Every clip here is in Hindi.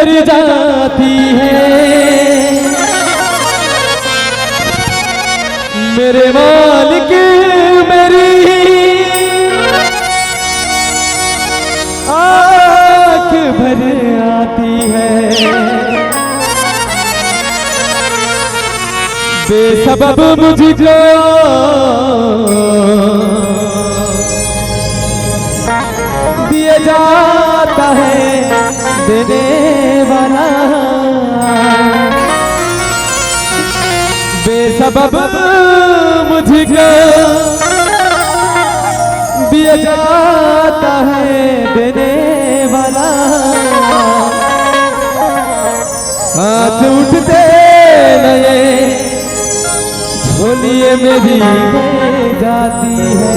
नजर जाती है मेरे मालिक मेरी आँख भर आती है बेसबब मुझको दिया जाता है देने वाला बेसबब मुझको दिया जाता है देने वाला हाथ उठते नए झोलिए मेरी जाती है।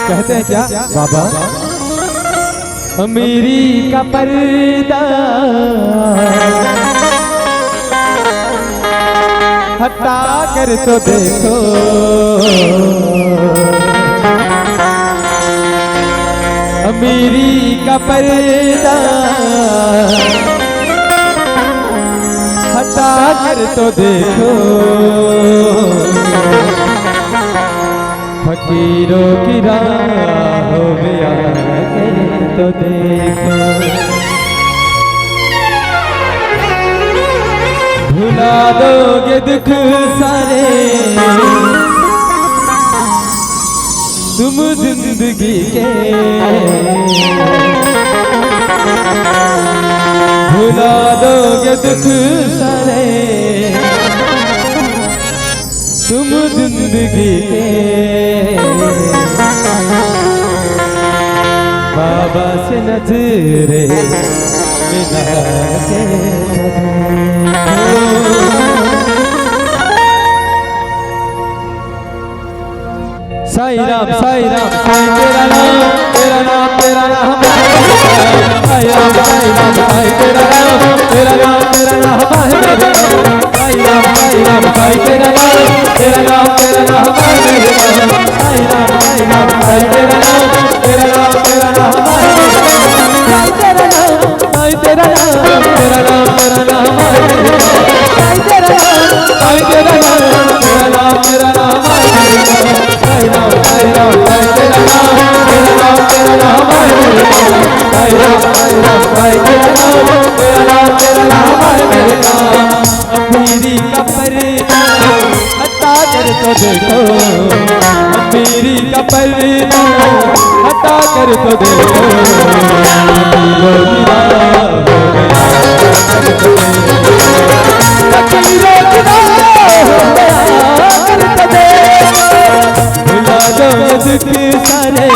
कहते हैं क्या बाबा अमीरी का पर्दा हटा कर तो देखो अमीरी का पर्दा हटा कर तो देखो फकीरों की राहों में आकर तो देखो भुला दोगे दुख सारे तुम जिंदगी के भुला दोगे दुख सारे तुम जिंदगी के बाबा से नजरे मिला के साईं राम साई तेरा नाम तेरा नाम तेरा नाम साईं राम साई तेरा नाम तेरा नाम तेरा नाम साईं राम साई तेरा नाम तेरा नाम तेरा नाम साईं राम साई तेरा नाम तेरा नाम तेरा नाम साईं तेरा नाम साई तेरा नाम तेरा नाम तेरा नाम साईं तेरा नाम साई तेरा नाम तेरा नाम तेरा नाम साईं राम साई तेरा नाम तेरा नाम तेरा नाम साईं राम साई तेरा नाम तेरा नाम तेरा नाम अमीरी का पर्दा हटा कर तो देखो अमीरी का पर्दा हटा कर तो देखो भुला दो दुख सारे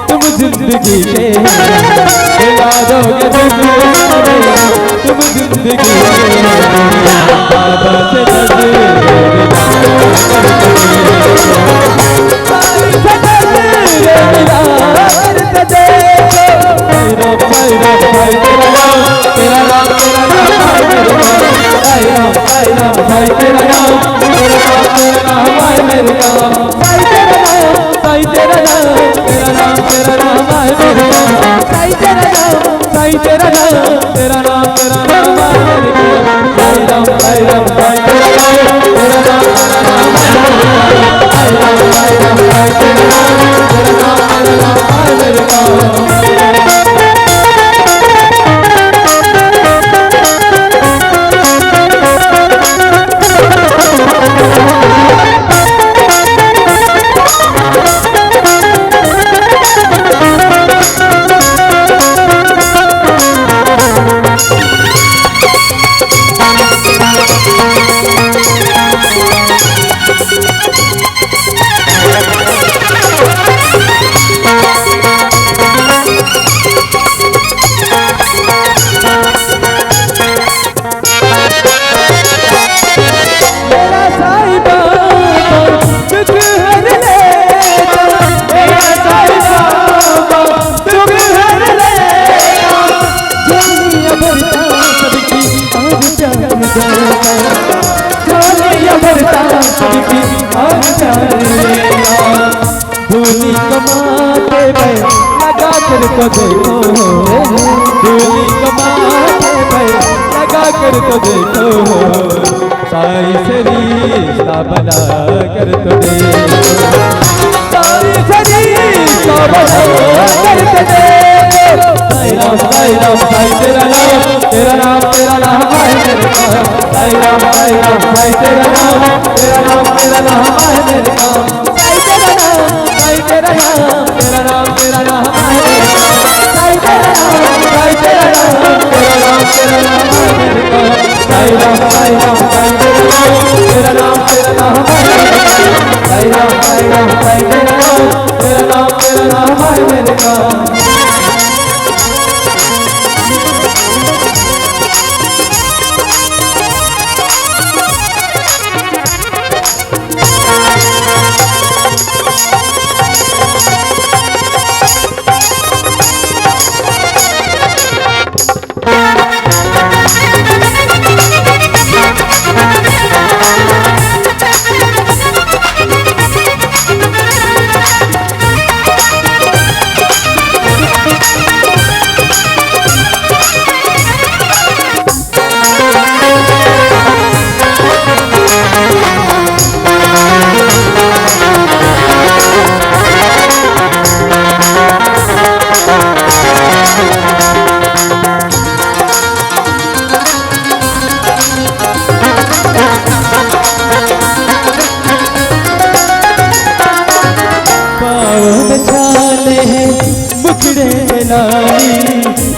तुम जिंदगी के भुला दोगे दुख सारे तुम जिंदगी के बाबा से तेरा नाम तेरा नाम साईं राम साई तेरा नाम तेरा नाम तेरा नाम मेरे नाम साईं तेरा नाम तेरा नाम तेरा नाम मेरे नाम साईं तेरा नाम तेरा नाम तेरा नाम मेरे नाम साईं राम साई तेरा नाम तेरा नाम तेरा नाम साईं राम साई तेरा नाम तेरा नाम तेरा नाम मेरे नाम कर तो देखो, धूली कमाते पे लगा कर तो देखो, साई से रिश्ता बना कर तो देखो, साई से रिश्ता बना कर तो देखो। साई राम साई तेरा नाम है मेरे काम, साई राम साई तेरा नाम है मेरे काम, साई तेरा नाम तेरा नाम है मेरे काम, साई तेरा नाम तेरा नाम है मेरे काम, साई राम तेरा नाम है मेरे काम, साई राम तेरा नाम है मेरे काम।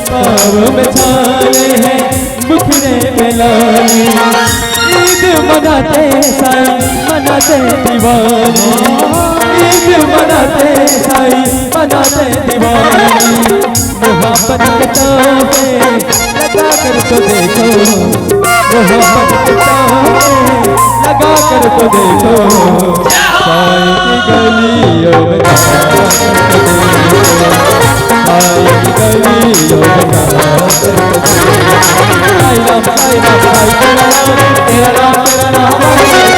पाँव में छाले हैं मुखड़े में लाली, ईद मनाते साई मनाते दीवानी, ईद मनाते साई मनाते दीवानी, मोहब्बत के ताबे लगा कर तो देखो, मोहब्बत के ताबे लगा कर तो देखो, साई की गलियों में गलियों में साई राम तेरा नाम है साई राम तेरा नाम है मेरे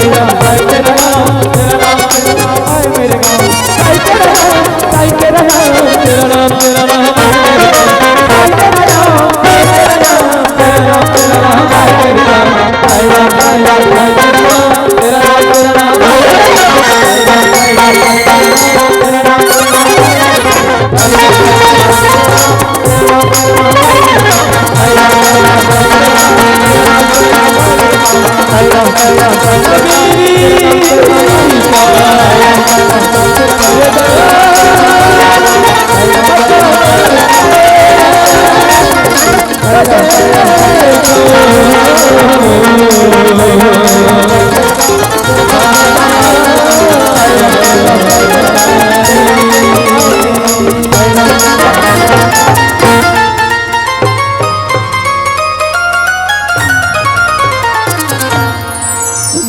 काम, साई तेरा नाम है मेरे काम, साई तेरा नाम तेरा नाम है मेरे काम, साई राम तेरा नाम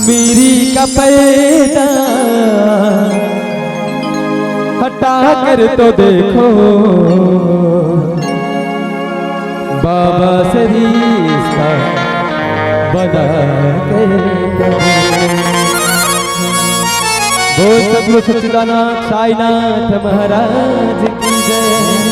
मेरी का पैदा हटा कर तो देखो, बाबा से रिश्ता बना कर बोल सतगुरु सच्चिदानंद साईनाथ महाराज की जय।